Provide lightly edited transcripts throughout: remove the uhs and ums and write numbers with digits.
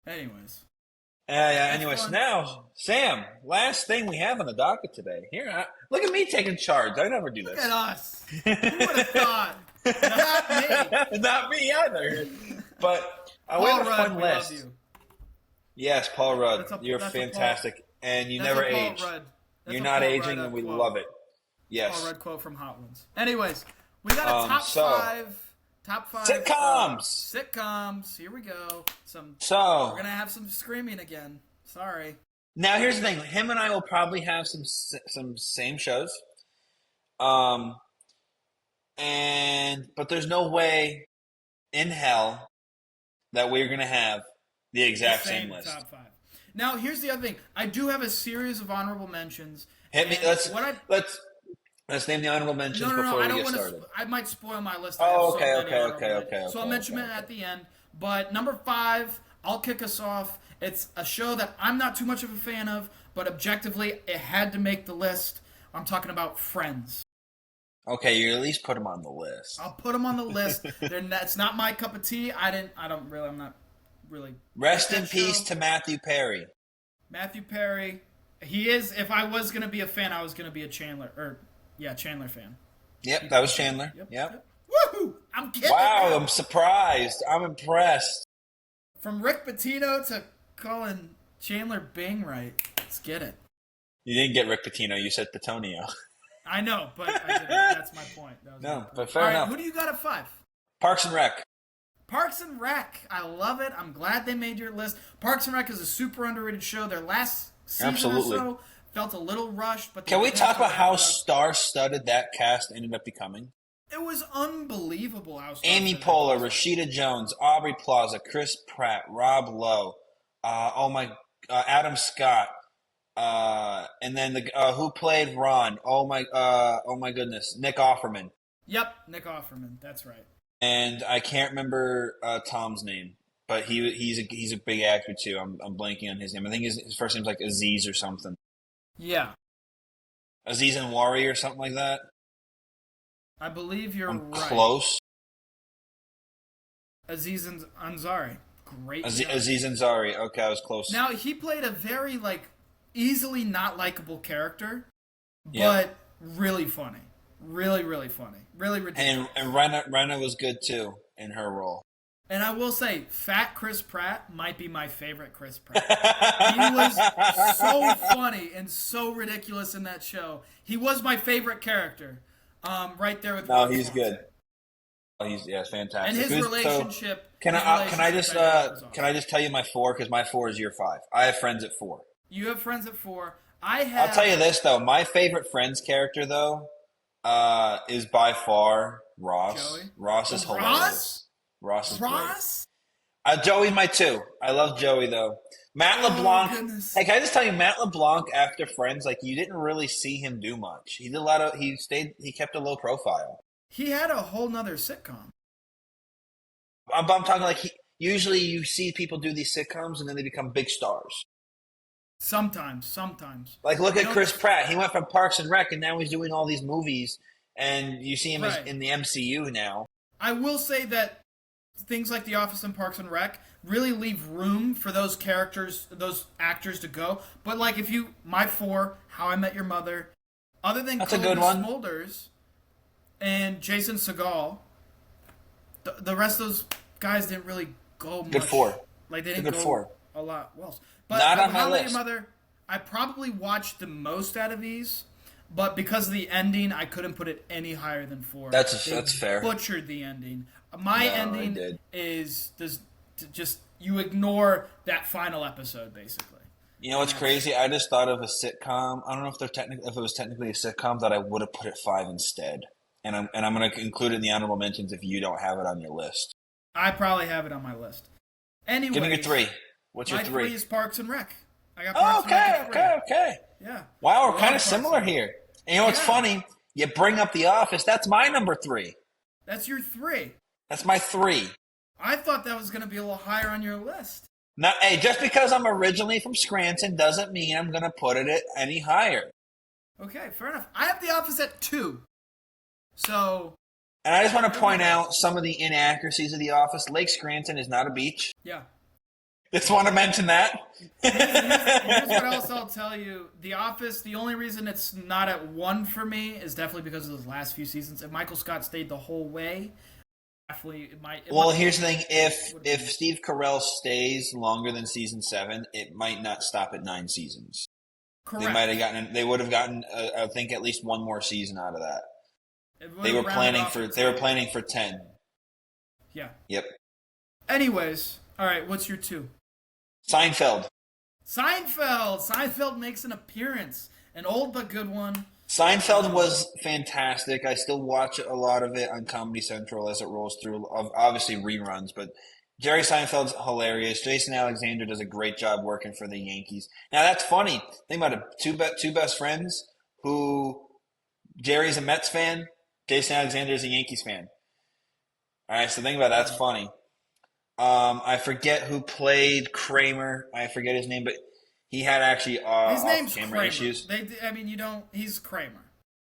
Anyways. Yeah. That's Anyways, fun. now, Sam, last thing we have on the docket today. Look at me taking charge. I never do Look this. at us. Who would have thought? Not me. Not me either. But we Paul have a Rudd, fun we list. love you. Yes, Paul Rudd, you're That's a fantastic, and you That's never a Paul age. Rudd. That's You're a not Paul aging, Rudd and we quote. love it. Paul Yes. Rudd quote from Hot Ones. Anyways, we got a top five Sitcoms. Sitcoms. Here we go. So We're gonna have some screaming again. Sorry. now here's the thing: him and I will probably have some same shows. But there's no way in hell that we're gonna have the exact same list. Top five. Now, here's the other thing. I do have a series of honorable mentions. Hit me. Let's name the honorable mentions before I we don't get want started. to. I might spoil my list. Oh, I have okay. So I'll mention it at the end. But number 5, I'll kick us off. It's a show that I'm not too much of a fan of, but objectively, it had to make the list. I'm talking about Friends. Okay, you at least put them on the list. I'll put them on the list. It's not my cup of tea. I'm not really. Rest in peace to Matthew Perry. Matthew Perry. He is. If I was gonna be a fan, I was gonna be a Chandler fan. Yep, that was Chandler. Yep. Woohoo! I'm getting Wow, it. I'm surprised. I'm impressed. From Rick Pitino to calling Chandler Bing right. Let's get it. You didn't get Rick Pitino. You said Petonio. I know, but I didn't. That's my point. But fair enough. Who do you got at 5? Parks and Rec. Parks and Rec. I love it. I'm glad they made your list. Parks and Rec is a super underrated show. Their last season or so felt a little rushed. But can we talk about how star-studded that cast ended up becoming? It was unbelievable how Amy Poehler, Rashida Jones, Aubrey Plaza, Chris Pratt, Rob Lowe, Adam Scott, and then who played Ron? Oh my goodness, Nick Offerman. Yep, Nick Offerman. That's right. And I can't remember Tom's name, but he's a big actor too. I'm blanking on his name. I think his first name's like Aziz or something. Yeah. Aziz Ansari or something like that. I believe you're right. Close. Aziz Ansari. Great. Aziz Ansari. Okay, I was close. Now, he played a very, easily not likable character, Yeah. but really funny. Really, really funny. Really ridiculous. And Rena was good too in her role. And I will say, Fat Chris Pratt might be my favorite Chris Pratt. He was so funny and so ridiculous in that show. He was my favorite character. Right there with. No, he's good. He's fantastic. And his relationship. Can I just tell you my 4 because my 4 is your 5. I have Friends at 4. You have Friends at 4. I'll tell you this though. My favorite Friends character though is by far Ross. Joey? Ross is hilarious. Ross is great. Joey's my 2. I love Joey though. Matt LeBlanc. Goodness. Hey, can I just tell you, Matt LeBlanc after Friends, you didn't really see him do much. He did a lot of. He kept a low profile. He had a whole nother sitcom. I'm talking usually you see people do these sitcoms and then they become big stars. Sometimes. Look at Chris Pratt. He went from Parks and Rec and now he's doing all these movies and you see him in the MCU now. I will say that things like The Office and Parks and Rec really leave room for those actors to go. But my 4, How I Met Your Mother, other than That's a good one. Smulders and Jason Segel, the rest of those guys didn't really go much. Good 4. They didn't good go 4. a lot else. But Not on my How I Met list. Your Mother, I probably watched the most out of these. But because of the ending, I couldn't put it any higher than 4. That's fair. Butchered the ending. My ending is just you ignore that final episode, basically. You know what's crazy? I just thought of a sitcom. I don't know if if it was technically a sitcom that I would have put at 5 instead. And I'm going to include it in the honorable mentions if you don't have it on your list. I probably have it on my list. Anyway, give me your 3. What's your 3? My 3 is Parks and Rec. I got Parks and Rec. Okay. Yeah. Wow, we're kind of similar here. And you know what's funny? You bring up The Office. That's my number 3. That's your 3. That's my 3. I thought that was going to be a little higher on your list. Now, hey, just because I'm originally from Scranton doesn't mean I'm going to put it at any higher. Okay, fair enough. I have The Office at 2. So. And I just want to point out some of the inaccuracies of The Office. Lake Scranton is not a beach. Yeah. Just want to mention that. Here's what else I'll tell you. The Office, the only reason it's not at 1 for me is definitely because of those last few seasons. If Michael Scott stayed the whole way, definitely Well, here's the thing: if Steve Carell stays longer than season 7, it might not stop at 9 seasons. correct. They would have gotten, I think, at least one more season out of that. They were planning for 10. Yeah. Yep. Anyways, all right. What's your 2? Seinfeld. Seinfeld makes an appearance, an old but good one. Seinfeld was fantastic. I still watch a lot of it on Comedy Central as it rolls through. Obviously reruns, but Jerry Seinfeld's hilarious. Jason Alexander does a great job working for the Yankees. Now that's funny. Think about it. Two best friends who Jerry's a Mets fan, Jason Alexander is a Yankees fan. All right, so think about it. That's funny. I forget who played Kramer. I forget his name, but he had actually His name's off-camera Kramer. issues. He's Kramer.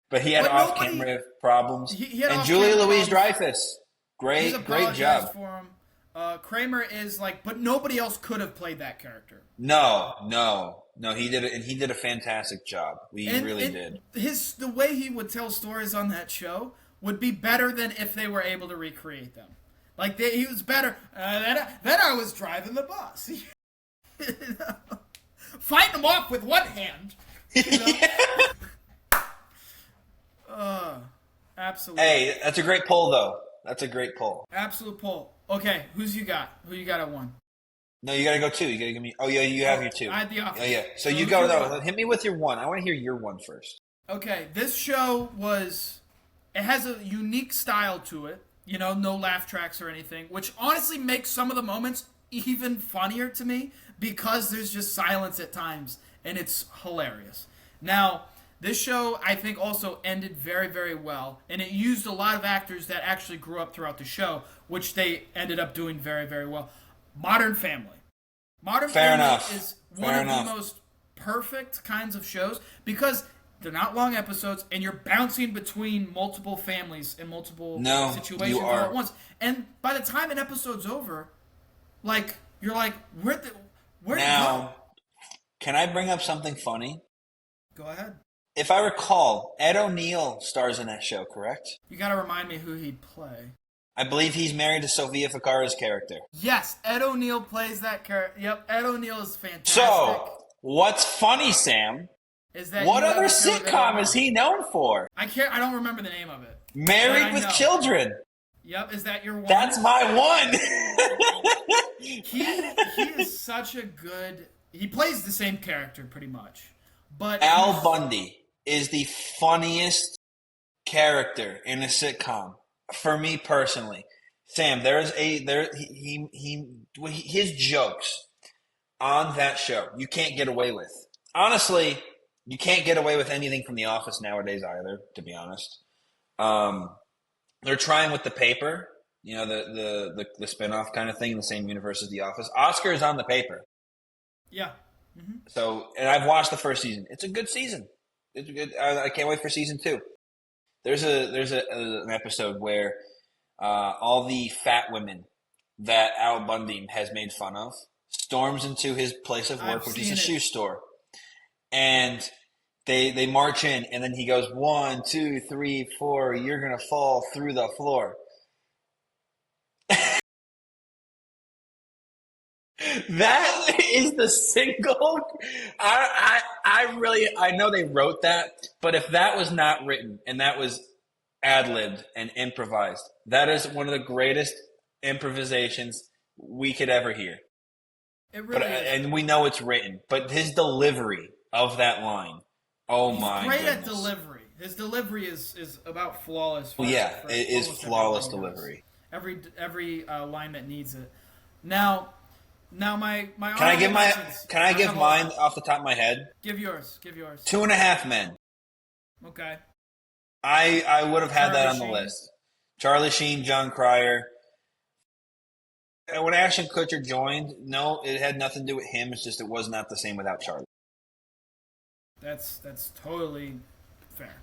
But he had off-camera problems. And Julia Louis-Dreyfus, great job. For him. Kramer is but nobody else could have played that character. No, he did it, and he did a fantastic job. He really did. The way he would tell stories on that show would be better than if they were able to recreate them. He was better. Then I was driving the bus. Fighting them off with one hand. Absolutely. Hey, that's a great poll, though. That's a great poll. Absolute poll. Okay, who you got at 1? No, you got to go 2. You got to give me. Oh yeah, you have your 2. I had The Office. Oh yeah. So you go though. Hit me with your 1. I want to hear your 1 first. Okay, this show it has a unique style to it. No laugh tracks or anything, which honestly makes some of the moments even funnier to me because there's just silence at times, and it's hilarious. Now, this show, I think, also ended very, very well, and it used a lot of actors that actually grew up throughout the show, which they ended up doing very, very well. Modern Family. Modern Family is one of the most perfect kinds of shows because they're not long episodes, and you're bouncing between multiple families and multiple situations all at once. And by the time an episode's over, you're like, where'd it go? Can I bring up something funny? Go ahead. If I recall, Ed O'Neill stars in that show, correct? You got to remind me who he'd play. I believe he's married to Sofia Vergara's character. Yes, Ed O'Neill plays that character. Yep, Ed O'Neill is fantastic. So, what's funny, Sam? Is that what other sitcom is he known for? I don't remember the name of it. Married with Children. Yep, is that your 1? That's my 1. He is such a good. He plays the same character pretty much, but Al Bundy is the funniest character in a sitcom for me personally. Sam, his jokes on that show you can't get away with. Honestly, you can't get away with anything from The Office nowadays either, to be honest. They're trying with The Paper, the spinoff kind of thing in the same universe as The Office. Oscar is on The Paper. Yeah. Mm-hmm. So, and I've watched the first season. It's a good season. It's good. I can't wait for season 2. There's an episode where all the fat women that Al Bundy has made fun of storms into his place of work, which is a shoe store, and they march in, and then he goes 1, 2, 3, 4. You're gonna fall through the floor. That is the single. I know they wrote that, but if that was not written and that was ad-libbed and improvised, that is one of the greatest improvisations we could ever hear. It really is. And we know it's written, but his delivery of that line, He's great at delivery. His delivery is about flawless. Well, yeah, it is flawless delivery. Every line that needs it. Now my Can I give mine off the top of my head? Give yours. 2.5 Men. Okay. I would have had that on the list. Charlie Sheen, John Cryer. When Ashton Kutcher joined, no, it had nothing to do with him. It's just it was not the same without Charlie. That's totally fair.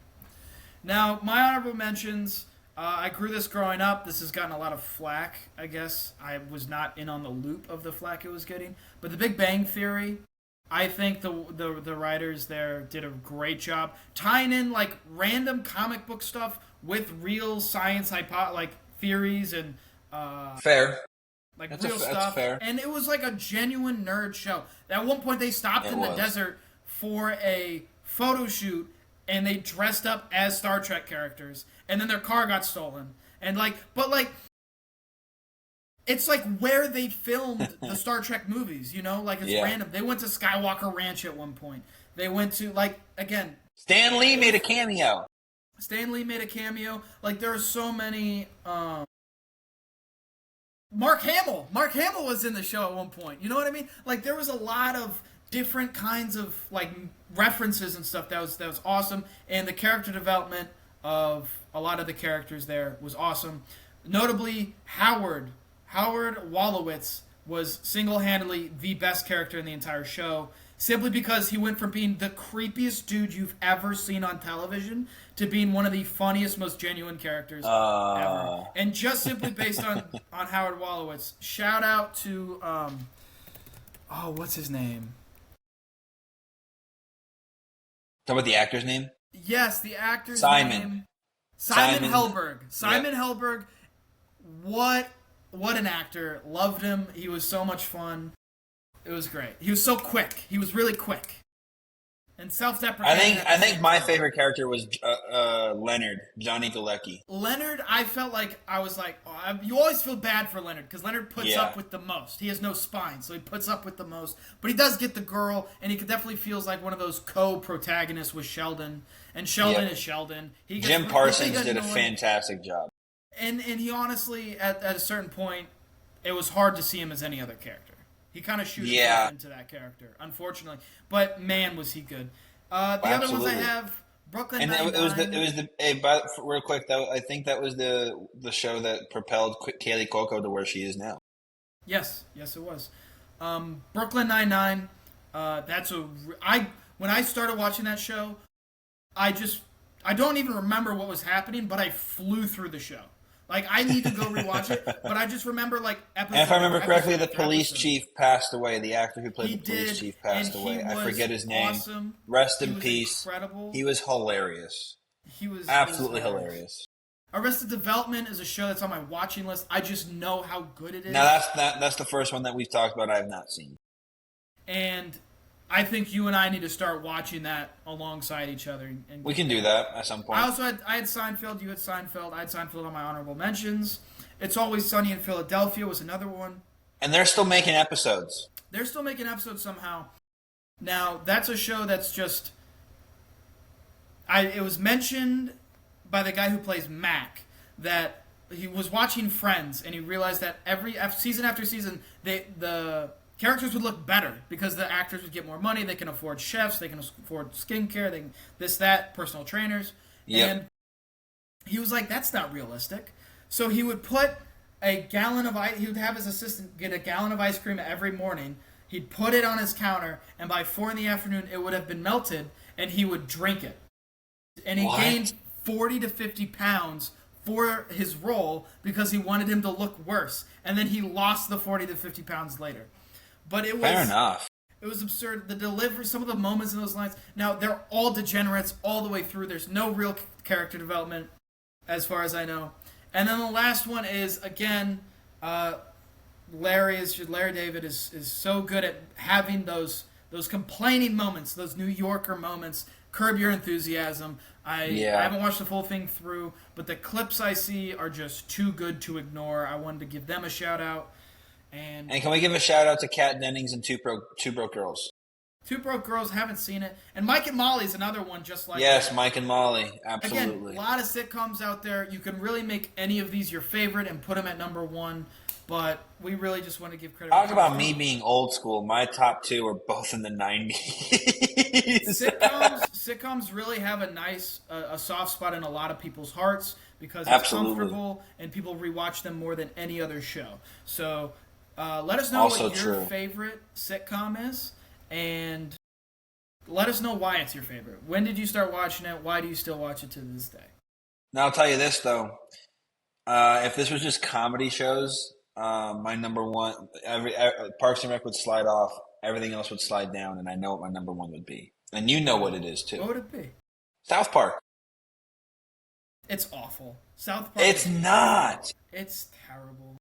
Now, my honorable mentions, I grew this growing up. This has gotten a lot of flack, I guess. I was not in on the loop of the flack it was getting. But The Big Bang Theory, I think the writers there did a great job tying in like random comic book stuff with real science like theories and Fair. like That's real that's stuff. fair. And it was like a genuine nerd show. At one point, they stopped It in the was. desert for a photo shoot, and they dressed up as Star Trek characters, and then their car got stolen. And it's like where they filmed the Star Trek movies, you know? Like it's Yeah. random. They went to Skywalker Ranch at one point. They went to like again. Stan Lee made a cameo. Stan Lee made a cameo. Like there are so many. Mark Hamill. Mark Hamill was in the show at one point. You know what I mean? Like there was a lot of different kinds of like references and stuff that was awesome, and the character development of a lot of the characters there was awesome. Notably, Howard Wolowitz was single-handedly the best character in the entire show, simply because he went from being the creepiest dude you've ever seen on television to being one of the funniest, most genuine characters ever. And just simply based on Howard Wolowitz, shout out to what's his name? Talk about the actor's name? Yes, the actor's Simon. name. Simon Simon. Helberg. Simon Yep. Helberg. What an actor. Loved him. He was so much fun. It was great. He was so quick. He was really quick. And self-deprecating. I think my favorite character was Leonard, Johnny Galecki. Leonard, I felt like I was like, you always feel bad for Leonard because Leonard puts Yeah. up with the most. He has no spine, so he puts up with the most. But he does get the girl, and he definitely feels like one of those co-protagonists with Sheldon. And Sheldon Yep. is Sheldon. He gets Jim really Parsons did a annoying. fantastic job. And he honestly, at a certain point, it was hard to see him as any other character. He kind of shoots Yeah. into that character, unfortunately. But man, was he good. The other ones Absolutely. I have, Brooklyn And Nine-Nine. it was the hey, but real quick, I think that was the show that propelled Kaylee Cuoco to where she is now. Yes, it was. Brooklyn Nine-Nine. When I started watching that show, I don't even remember what was happening, but I flew through the show. Like I need to go rewatch it, but I just remember like episode. And if I remember correctly, episode the after police episode. chief passed away. The actor who played He the police did, chief passed and away. he I was forget his name. awesome. Rest He in was peace. incredible. He was hilarious. He was Absolutely he was hilarious. Arrested Development is a show that's on my watching list. I just know how good it is. Now that's the first one that we've talked about. I have not seen. And I think you and I need to start watching that alongside each other. And We can do that at some point. I had Seinfeld. You had Seinfeld. I had Seinfeld on my honorable mentions. It's Always Sunny in Philadelphia was another one. And they're still making episodes. They're still making episodes somehow. Now that's a show that's just. It was mentioned by the guy who plays Mac that he was watching Friends and he realized that season after season the characters would look better because the actors would get more money. They can afford chefs. They can afford skincare. Personal trainers. Yep. And he was like, that's not realistic. So he would put a gallon of ice. He would have his assistant get a gallon of ice cream every morning. He'd put it on his counter, and by 4 p.m, it would have been melted, and he would drink it. And he What? gained 40 to 50 pounds for his role because he wanted him to look worse. And then he lost the 40 to 50 pounds later. But it was Fair enough. It was absurd. The delivery, some of the moments in those lines. Now, they're all degenerates all the way through. There's no real character development, as far as I know. And then the last one is, again, Larry David is so good at having those complaining moments, those New Yorker moments. Curb Your Enthusiasm. I haven't watched the full thing through, but the clips I see are just too good to ignore. I wanted to give them a shout out. And can we give a shout out to Kat Dennings and Two Broke Girls? Two Broke Girls, haven't seen it. And Mike and Molly's another one just like Yes, that. Mike and Molly. Absolutely. Again, a lot of sitcoms out there. You can really make any of these your favorite and put them at number one. But we really just want to give credit. Talk about me being old school. My top two are both in the 90s. Sitcoms really have a soft spot in a lot of people's hearts because it's Absolutely. comfortable and people rewatch them more than any other show. So let us know Also what your true. favorite sitcom is, and let us know why it's your favorite. When did you start watching it? Why do you still watch it to this day? Now I'll tell you this though. If this was just comedy shows, my number one, Parks and Rec would slide off. Everything else would slide down, and I know what my number one would be. And you know what it is too. What would it be? South Park. It's awful. South Park It's is not. It's terrible.